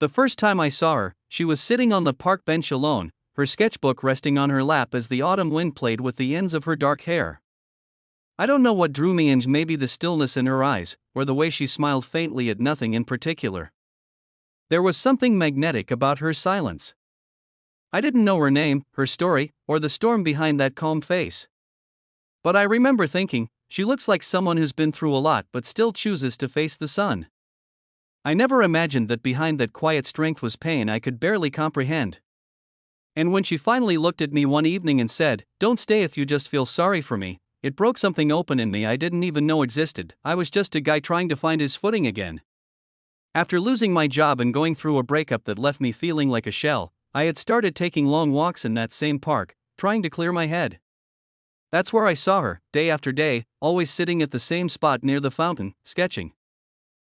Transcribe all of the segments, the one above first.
The first time I saw her, she was sitting on the park bench alone, her sketchbook resting on her lap as the autumn wind played with the ends of her dark hair. I don't know what drew me in, maybe the stillness in her eyes, or the way she smiled faintly at nothing in particular. There was something magnetic about her silence. I didn't know her name, her story, or the storm behind that calm face. But I remember thinking, she looks like someone who's been through a lot but still chooses to face the sun. I never imagined that behind that quiet strength was pain I could barely comprehend. And when she finally looked at me one evening and said, "Don't stay if you just feel sorry for me," it broke something open in me I didn't even know existed. I was just a guy trying to find his footing again. After losing my job and going through a breakup that left me feeling like a shell, I had started taking long walks in that same park, trying to clear my head. That's where I saw her, day after day, always sitting at the same spot near the fountain, sketching.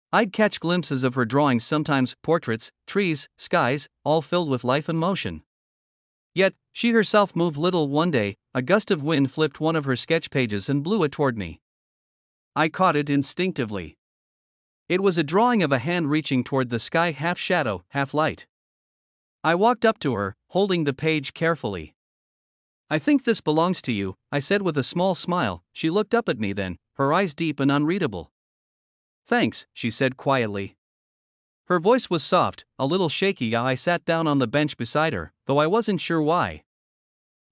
I'd catch glimpses of her drawings, sometimes portraits, trees, skies, all filled with life and motion. Yet, she herself moved little. One day, a gust of wind flipped one of her sketch pages and blew it toward me. I caught it instinctively. It was a drawing of a hand reaching toward the sky, half shadow, half light. I walked up to her, holding the page carefully. "I think this belongs to you," I said with a small smile. She looked up at me then, her eyes deep and unreadable. "Thanks," she said quietly. Her voice was soft, a little shaky. I sat down on the bench beside her, though I wasn't sure why.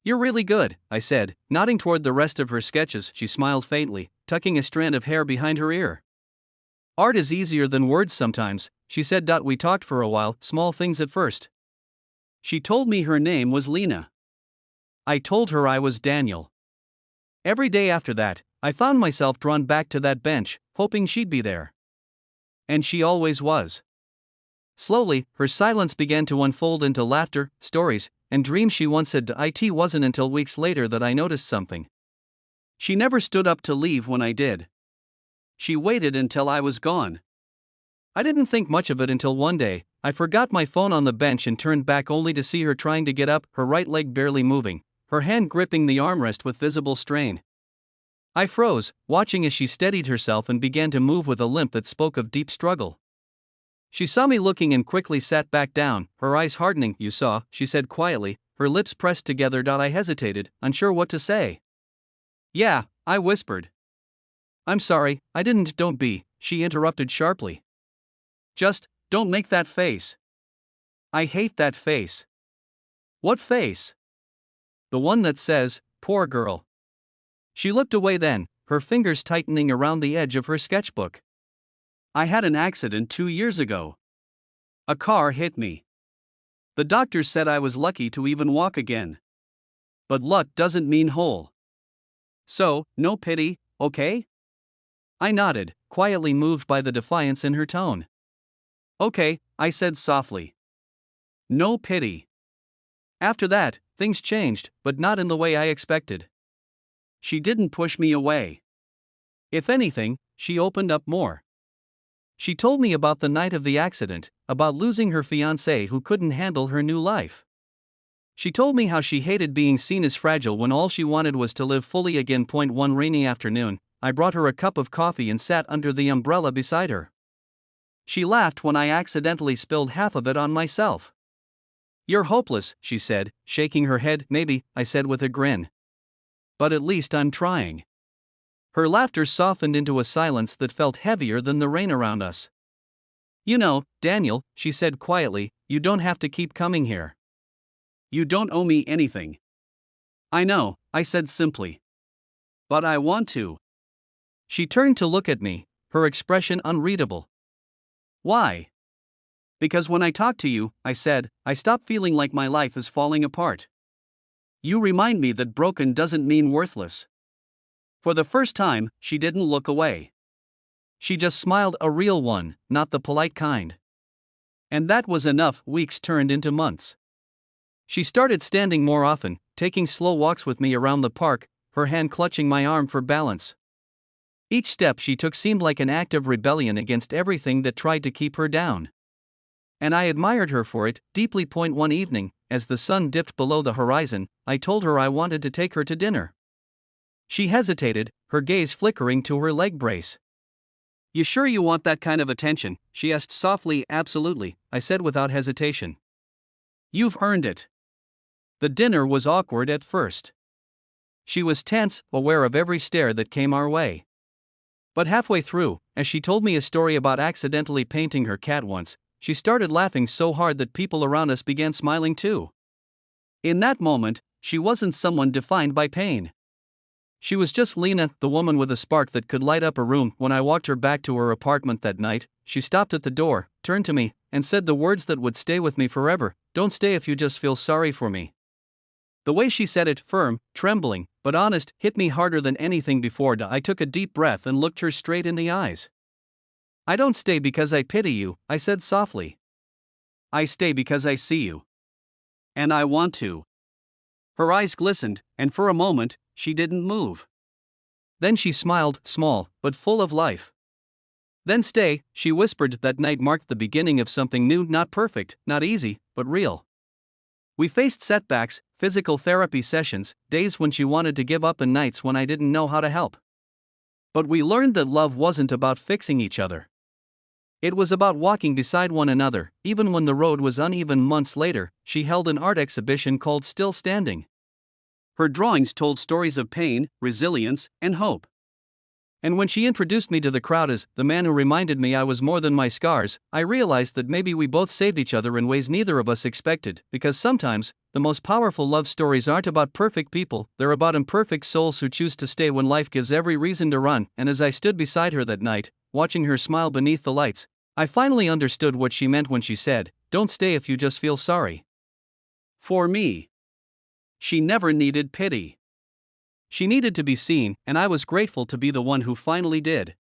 "You're really good," I said, nodding toward the rest of her sketches. She smiled faintly, tucking a strand of hair behind her ear. "Art is easier than words sometimes," she said. We talked for a while, small things at first. She told me her name was Lena. I told her I was Daniel. Every day after that, I found myself drawn back to that bench, hoping she'd be there. And she always was. Slowly, her silence began to unfold into laughter, stories, and dreams. She once said it wasn't until weeks later that I noticed something. She never stood up to leave when I did. She waited until I was gone. I didn't think much of it until one day, I forgot my phone on the bench and turned back only to see her trying to get up, her right leg barely moving, her hand gripping the armrest with visible strain. I froze, watching as she steadied herself and began to move with a limp that spoke of deep struggle. She saw me looking and quickly sat back down, her eyes hardening. "You saw," she said quietly, her lips pressed together. I hesitated, unsure what to say. "Yeah," I whispered. "I'm sorry, I didn't." "Don't be," she interrupted sharply. "Just, don't make that face. I hate that face." "What face?" "The one that says, 'Poor girl.'" She looked away then, her fingers tightening around the edge of her sketchbook. "I had an accident 2 years ago. A car hit me. The doctors said I was lucky to even walk again. But luck doesn't mean whole. So, no pity, okay?" I nodded, quietly moved by the defiance in her tone. "Okay," I said softly. "No pity." After that, things changed, but not in the way I expected. She didn't push me away. If anything, she opened up more. She told me about the night of the accident, about losing her fiancé who couldn't handle her new life. She told me how she hated being seen as fragile when all she wanted was to live fully again. One rainy afternoon, I brought her a cup of coffee and sat under the umbrella beside her. She laughed when I accidentally spilled half of it on myself. "You're hopeless," she said, shaking her head. "Maybe," I said with a grin. "But at least I'm trying." Her laughter softened into a silence that felt heavier than the rain around us. "You know, Daniel," she said quietly, "you don't have to keep coming here. You don't owe me anything." "I know," I said simply. "But I want to." She turned to look at me, her expression unreadable. "Why?" "Because when I talk to you," I said, "I stop feeling like my life is falling apart. You remind me that broken doesn't mean worthless." For the first time, she didn't look away. She just smiled, a real one, not the polite kind. And that was enough. Weeks turned into months. She started standing more often, taking slow walks with me around the park, her hand clutching my arm for balance. Each step she took seemed like an act of rebellion against everything that tried to keep her down. And I admired her for it, deeply. One evening, as the sun dipped below the horizon, I told her I wanted to take her to dinner. She hesitated, her gaze flickering to her leg brace. You sure you want that kind of attention? She asked softly. Absolutely, I said without hesitation. You've earned it. The dinner was awkward at first. She was tense, aware of every stare that came our way. But halfway through, as she told me a story about accidentally painting her cat once, she started laughing so hard that people around us began smiling too. In that moment, she wasn't someone defined by pain. She was just Lena, the woman with a spark that could light up a room. When I walked her back to her apartment that night, she stopped at the door, turned to me, and said the words that would stay with me forever: "Don't stay if you just feel sorry for me." The way she said it, firm, trembling, but honest, hit me harder than anything before. I took a deep breath and looked her straight in the eyes. I don't stay because I pity you, I said softly. I stay because I see you. And I want to. Her eyes glistened, and for a moment, she didn't move. Then she smiled, small, but full of life. Then stay, she whispered. That night marked the beginning of something new, not perfect, not easy, but real. We faced setbacks, physical therapy sessions, days when she wanted to give up and nights when I didn't know how to help. But we learned that love wasn't about fixing each other. It was about walking beside one another, even when the road was uneven. Months later, she held an art exhibition called Still Standing. Her drawings told stories of pain, resilience, and hope. And when she introduced me to the crowd as the man who reminded me I was more than my scars, I realized that maybe we both saved each other in ways neither of us expected, because sometimes, the most powerful love stories aren't about perfect people, they're about imperfect souls who choose to stay when life gives every reason to run. And as I stood beside her that night, watching her smile beneath the lights, I finally understood what she meant when she said, "Don't stay if you just feel sorry." For me, she never needed pity. She needed to be seen, and I was grateful to be the one who finally did.